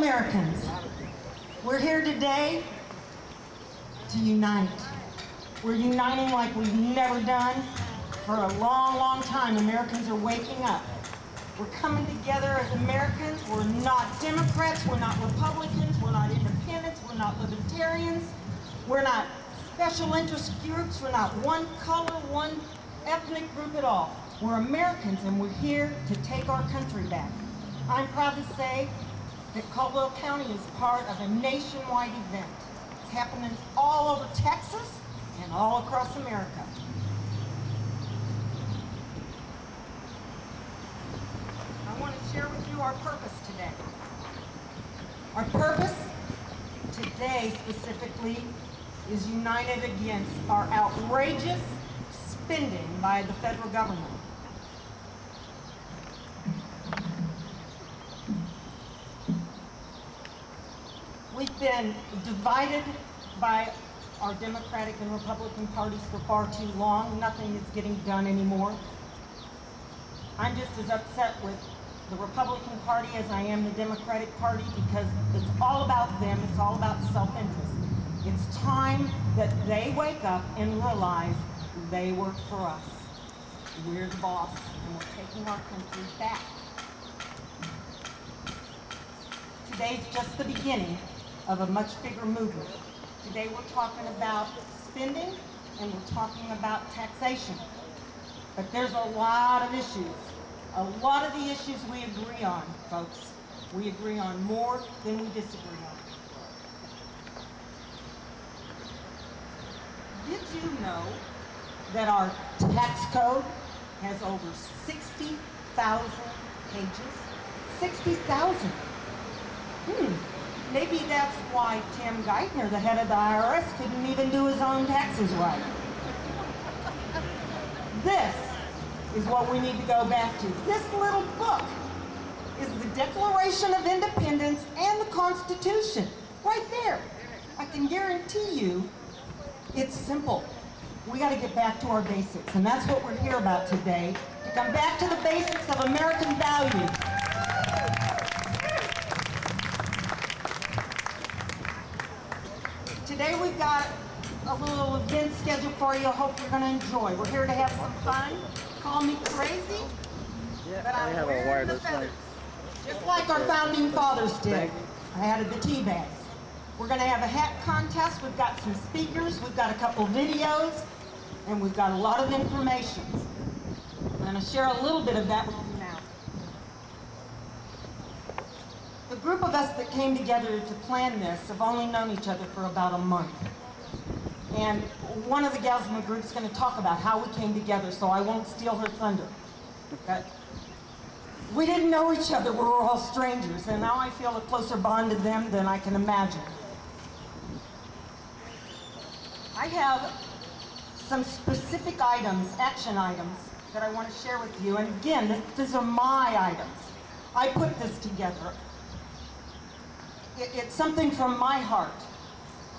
Americans, we're here today to unite. We're uniting like we've never done. For a long, long time, Americans are waking up. We're coming together as Americans. We're not Democrats, we're not Republicans, we're not independents, we're not libertarians, we're not special interest groups, we're not one color, one ethnic group at all. We're Americans, and we're here to take our country back. I'm proud to say that Caldwell County is part of a nationwide event. It's happening all over Texas and all across America. I want to share with you our purpose today. Our purpose today specifically is united against our outrageous spending by the federal government. We've been divided by our Democratic and Republican parties for far too long. Nothing is getting done anymore. I'm just as upset with the Republican Party as I am the Democratic Party, because it's all about them, it's all about self-interest. It's time that they wake up and realize they work for us. We're the boss, and we're taking our country back. Today's just the beginning of a much bigger movement. Today we're talking about spending and we're talking about taxation. But there's a lot of issues. A lot of the issues we agree on, folks. We agree on more than we disagree on. Did you know that our tax code has over 60,000 pages? 60,000. Maybe that's why Tim Geithner, the head of the IRS, couldn't even do his own taxes right. This is what we need to go back to. This little book is the Declaration of Independence and the Constitution. Right there. I can guarantee you it's simple. We got to get back to our basics, and that's what we're here about today, to come back to the basics of American values. Today we've got a little event scheduled for you. I hope you're going to enjoy. We're here to have some fun. Call me crazy, but I'm wearing the feathers, just like our founding fathers did. I added the tea bags. We're going to have a hat contest. We've got some speakers. We've got a couple videos, and we've got a lot of information. I'm going to share a little bit of that with you now. The group of us that came together to plan this have only known each other for about a month. And one of the gals in the group is going to talk about how we came together, so I won't steal her thunder. Okay? We didn't know each other. We were all strangers, and now I feel a closer bond to them than I can imagine. I have some specific items, action items, that I want to share with you. And again, these are my items. I put this together. It's something from my heart.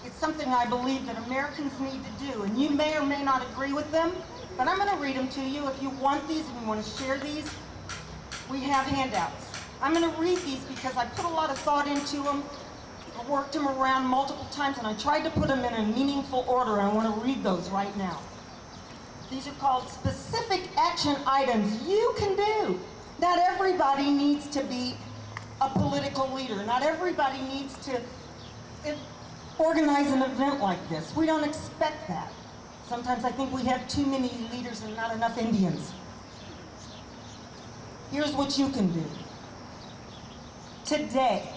It's something I believe that Americans need to do. And you may or may not agree with them, but I'm going to read them to you. If you want these and you want to share these, we have handouts. I'm going to read these because I put a lot of thought into them. I worked them around multiple times, and I tried to put them in a meaningful order, and I want to read those right now. These are called specific action items you can do. Not everybody needs to be a political leader. Not everybody needs to organize an event like this. We don't expect that. Sometimes I think we have too many leaders and not enough Indians. Here's what you can do. Today,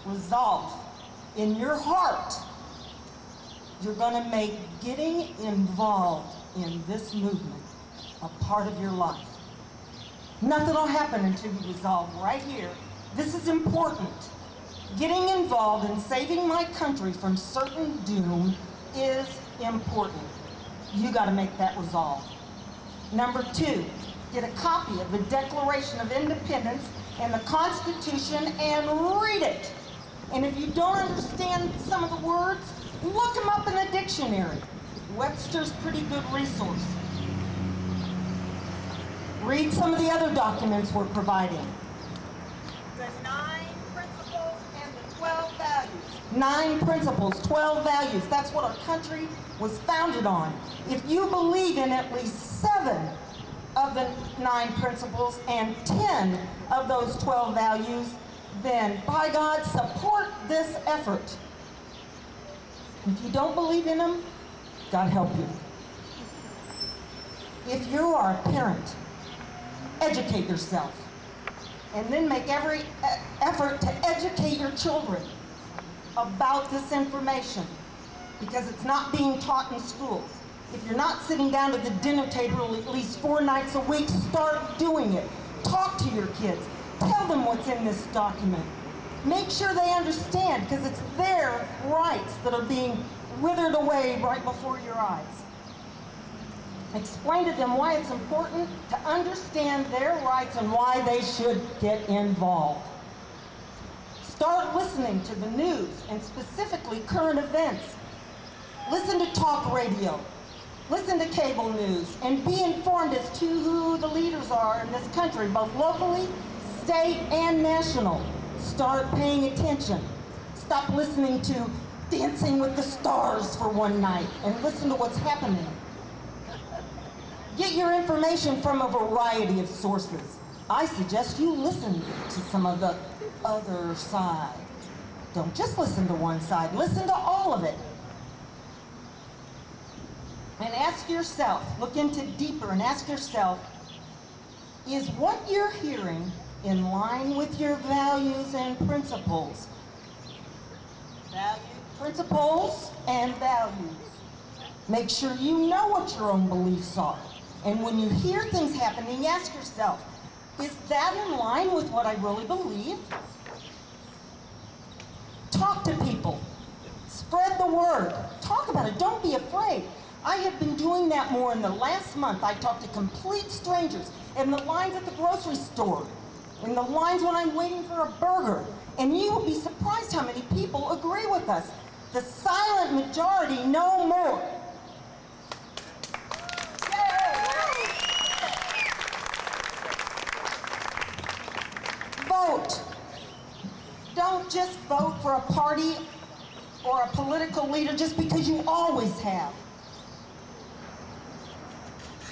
resolve in your heart, you're going to make getting involved in this movement a part of your life. Nothing will happen until you resolve right here. This is important. Getting involved in saving my country from certain doom is important. You got to make that resolve. Number 2, get a copy of the Declaration of Independence and the Constitution and read it. And if you don't understand some of the words, look them up in the dictionary. Webster's a pretty good resource. Read some of the other documents we're providing. The 9 principles 9 principles, 12 values. That's what our country was founded on. If you believe in at least 7 of the 9 principles and 10 of those 12 values, then by God, support this effort. If you don't believe in them, God help you. If you are a parent, educate yourself, and then make every effort to educate your children about this information, because it's not being taught in schools. If you're not sitting down at the dinner table at least 4 nights a week, start doing it. Talk to your kids. Tell them what's in this document. Make sure they understand, because it's their rights that are being withered away right before your eyes. Explain to them why it's important to understand their rights and why they should get involved. Start listening to the news, and specifically current events. Listen to talk radio. Listen to cable news, and be informed as to who the leaders are in this country, both locally, state, and national. Start paying attention. Stop listening to Dancing with the Stars for one night and listen to what's happening. Get your information from a variety of sources. I suggest you listen to some of the other side. Don't just listen to one side, listen to all of it. And ask yourself, look into deeper and ask yourself, is what you're hearing in line with your values and principles? Principles and values. Make sure you know what your own beliefs are. And when you hear things happening, ask yourself, is that in line with what I really believe? Talk to people. Spread the word. Talk about it. Don't be afraid. I have been doing that more in the last month. I talk to complete strangers in the lines at the grocery store, in the lines when I'm waiting for a burger. And you will be surprised how many people agree with us. The silent majority no more. Yay! Vote. Don't just vote for a party or a political leader just because you always have,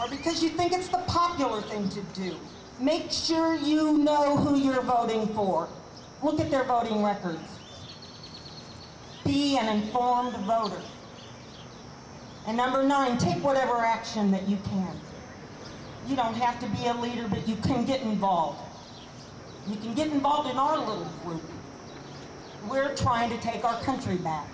or because you think it's the popular thing to do. Make sure you know who you're voting for. Look at their voting records. Be an informed voter. And number 9, take whatever action that you can. You don't have to be a leader, but you can get involved. You can get involved in our little group. We're trying to take our country back.